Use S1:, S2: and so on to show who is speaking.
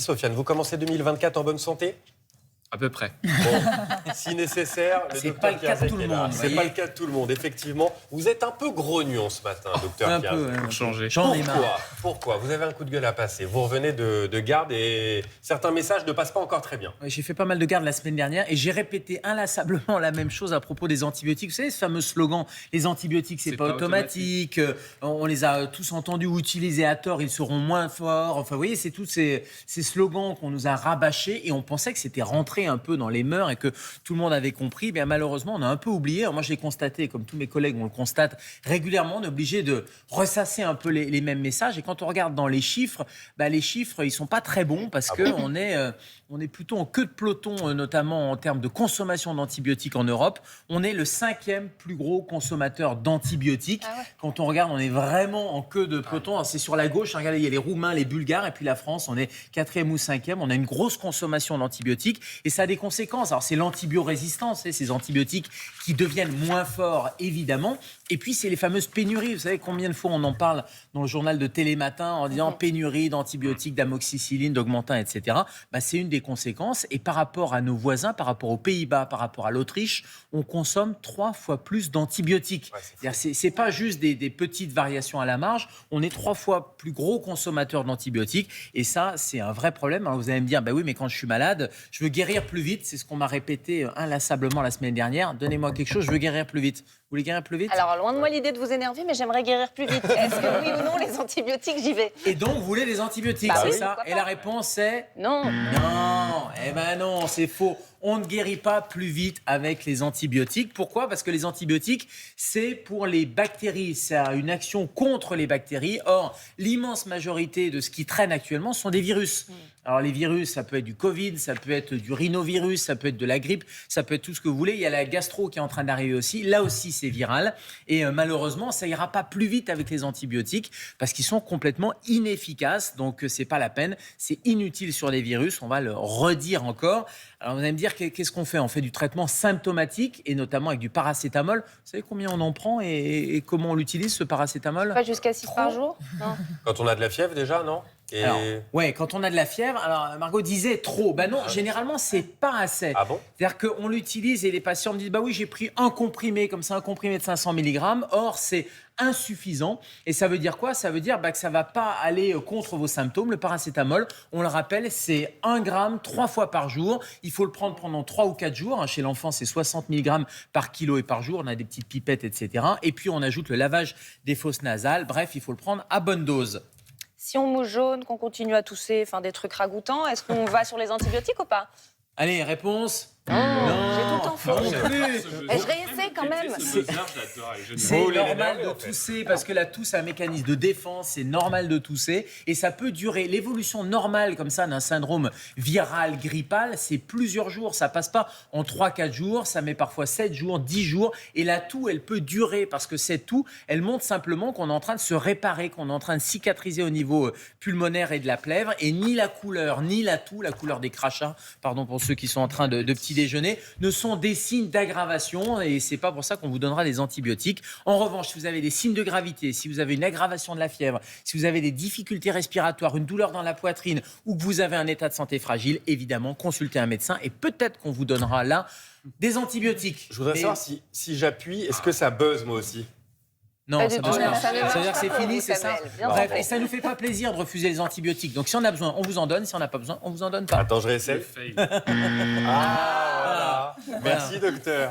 S1: Sofiane, vous commencez 2024 en bonne santé?
S2: À peu près.
S1: Bon, si nécessaire, le
S3: C'est pas
S1: docteur
S3: le cas de
S1: Kierzek
S3: tout le
S1: est là.
S3: monde,
S1: C'est
S3: voyez.
S1: pas le cas de tout le monde, effectivement. Vous êtes un peu grognon ce matin, docteur
S3: Un
S1: Kierzek.
S3: peu,
S2: Pour changer.
S3: J'en ai marre.
S1: Pourquoi vous avez un coup de gueule à passer. Vous revenez de garde et certains messages ne passent pas encore très bien.
S3: Ouais, j'ai fait pas mal de gardes la semaine dernière et j'ai répété inlassablement la même chose à propos des antibiotiques. Vous savez, ce fameux slogan, les antibiotiques, c'est pas automatique. On les a tous entendus ou utilisés à tort, ils seront moins forts. Enfin, vous voyez, c'est tous ces slogans qu'on nous a rabâchés et on pensait que c'était rentré un peu dans les mœurs et que tout le monde avait compris. Bien, malheureusement, on a un peu oublié. Alors, moi, je l'ai constaté, comme tous mes collègues, on le constate régulièrement. On est obligé de ressasser un peu les mêmes messages. Et quand on regarde dans les chiffres, les chiffres, ils sont pas très bons parce qu'on est plutôt en queue de peloton, notamment en termes de consommation d'antibiotiques en Europe. On est le 5e plus gros consommateur d'antibiotiques.
S4: Ah ouais.
S3: Quand on regarde, on est vraiment en queue de peloton. Alors, c'est sur la gauche, regardez, il y a les Roumains, les Bulgares, et puis la France, on est 4e ou 5e. On a une grosse consommation d'antibiotiques et ça a des conséquences. Alors, c'est l'antibiorésistance, ces antibiotiques qui deviennent moins forts, évidemment. Et puis, c'est les fameuses pénuries. Vous savez combien de fois on en parle dans le journal de Télématin en disant pénurie d'antibiotiques, d'amoxicilline, d'augmentin, etc. C'est une des conséquences. Et par rapport à nos voisins, par rapport aux Pays-Bas, par rapport à l'Autriche, on consomme 3 fois plus d'antibiotiques.
S1: Ouais,
S3: C'est pas juste des petites variations à la marge. On est 3 fois plus gros consommateurs d'antibiotiques. Et ça, c'est un vrai problème. Alors, vous allez me dire, oui, mais quand je suis malade, je veux guérir plus vite. C'est ce qu'on m'a répété inlassablement la semaine dernière. Donnez-moi quelque chose, je veux guérir plus vite. Vous voulez guérir plus vite?
S4: Alors, loin de moi l'idée de vous énerver, mais j'aimerais guérir plus vite. Est-ce que oui ou non, les antibiotiques, j'y vais?
S3: Et donc, vous voulez des antibiotiques,
S4: Bah
S3: c'est
S4: oui,
S3: ça?
S4: pourquoi
S3: Et
S4: pas.
S3: la réponse est
S4: Non.
S3: non. Non, c'est faux. On ne guérit pas plus vite avec les antibiotiques. Pourquoi? Parce que les antibiotiques, c'est pour les bactéries. Ça a une action contre les bactéries. Or, l'immense majorité de ce qui traîne actuellement sont des virus. Alors, les virus, ça peut être du Covid, ça peut être du rhinovirus, ça peut être de la grippe, ça peut être tout ce que vous voulez. Il y a la gastro qui est en train d'arriver aussi. Là aussi, c'est viral. Et malheureusement, ça ira pas plus vite avec les antibiotiques parce qu'ils sont complètement inefficaces. Donc, c'est pas la peine. C'est inutile sur les virus. On va le redire encore. Alors, vous allez me dire, qu'est-ce qu'on fait? On fait du traitement symptomatique et notamment avec du paracétamol. Vous savez combien on en prend et comment on l'utilise, ce paracétamol?
S4: Pas jusqu'à 6 par jour? Non.
S1: Quand on a de la fièvre déjà, non? Et...
S3: Alors, ouais, quand on a de la fièvre, alors Margot disait trop. Non, généralement, c'est pas assez.
S1: Ah bon?
S3: C'est-à-dire qu'on l'utilise et les patients me disent, oui, j'ai pris un comprimé, comme ça, un comprimé de 500 mg. Or, c'est insuffisant. Et ça veut dire quoi? Ça veut dire que ça ne va pas aller contre vos symptômes. Le paracétamol, on le rappelle, c'est 1 gramme 3 fois par jour. Il faut le prendre pendant 3 ou 4 jours. Chez l'enfant, c'est 60 mg par kilo et par jour. On a des petites pipettes, etc. Et puis, on ajoute le lavage des fosses nasales. Bref, il faut le prendre à bonne dose.
S4: Si on mouche jaune, qu'on continue à tousser, des trucs ragoûtants, est-ce qu'on va sur les antibiotiques ou pas?
S3: Allez, réponse.
S4: J'ai tout le temps faux.
S3: Non plus.
S4: Je réessaie quand même.
S3: C'est
S1: Vous les
S3: normal
S1: l'énervez,
S3: de
S1: en fait.
S3: tousser parce que la toux a un mécanisme de défense, c'est normal de tousser et ça peut durer. L'évolution normale comme ça d'un syndrome viral, grippal, c'est plusieurs jours, ça passe pas en 3-4 jours, ça met parfois 7 jours, 10 jours et la toux, elle peut durer parce que cette toux, elle montre simplement qu'on est en train de se réparer, qu'on est en train de cicatriser au niveau pulmonaire et de la plèvre et ni la couleur, ni la toux, la couleur des crachats, pardon pour ceux qui sont en train de petit déjeuner, ne sont des signes d'aggravation et c'est pas pour ça qu'on vous donnera des antibiotiques. En revanche, si vous avez des signes de gravité, si vous avez une aggravation de la fièvre, si vous avez des difficultés respiratoires, une douleur dans la poitrine ou que vous avez un état de santé fragile, évidemment, consultez un médecin et peut-être qu'on vous donnera là des antibiotiques.
S1: Je voudrais savoir si j'appuie, est-ce que ça buzz moi aussi?
S3: Non,
S4: Pas
S3: ça
S4: du
S3: buzz
S4: tout,
S3: pas.
S4: ça ne
S3: Ça veut dire
S4: marche
S3: que c'est
S4: pas pour
S3: fini,
S4: vous,
S3: c'est ça?
S4: Samuel. Bien
S3: Bref,
S4: sûr.
S3: et ça nous fait pas plaisir de refuser les antibiotiques. Donc si on a besoin, on vous en donne. Si on n'a pas besoin, on vous en donne pas.
S1: Attends, je réessaye. Ah, voilà. Merci, docteur.